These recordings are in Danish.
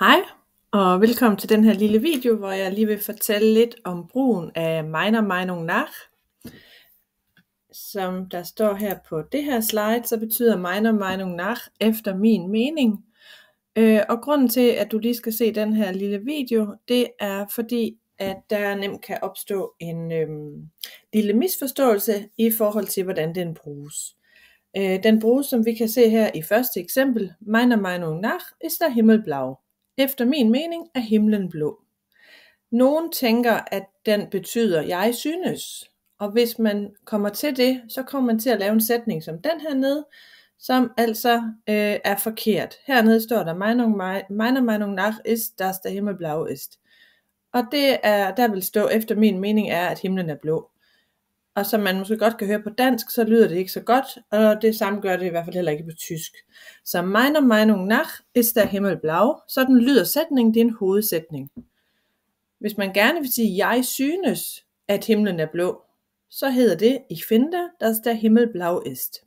Hej og velkommen til den her lille video, hvor jeg lige vil fortælle lidt om brugen af meiner Meinung nach. Som der står her på det her slide, så betyder meiner Meinung nach efter min mening. Og grunden til, at du lige skal se den her lille video, det er fordi, at der nemt kan opstå en lille misforståelse i forhold til, hvordan den bruges. Den bruges, som vi kan se her i første eksempel, meiner Meinung nach ist der Himmel blau. Efter min mening er himlen blå. Nogen tænker, at den betyder jeg synes, og hvis man kommer til det, så kommer man til at lave en sætning som den her nede, som altså er forkert. Hernede står der meiner Meinung nach ist, dass der Himmel blau ist. Og det er, der vil stå efter min mening er, at himlen er blå. Og som man måske godt kan høre på dansk, så lyder det ikke så godt, og det samme gør det i hvert fald heller ikke på tysk. Så meiner Meinung nach ist der Himmel blau, sådan lyder sætningen, det er en hovedsætning. Hvis man gerne vil sige, jeg synes, at himlen er blå, så hedder det, ich finde, dass der Himmel blau ist.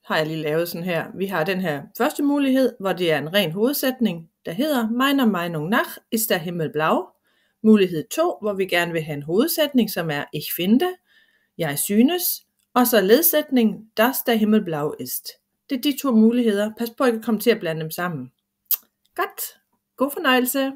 Har jeg lige lavet sådan her. Vi har den her første mulighed, hvor det er en ren hovedsætning, der hedder meiner Meinung nach ist der Himmel blau. Mulighed 2, hvor vi gerne vil have en hovedsætning, som er ich finde, jeg synes, og så ledsætning, dass der Himmel blau ist. Det er de to muligheder. Pas på ikke at komme til at blande dem sammen. Godt. God fornøjelse.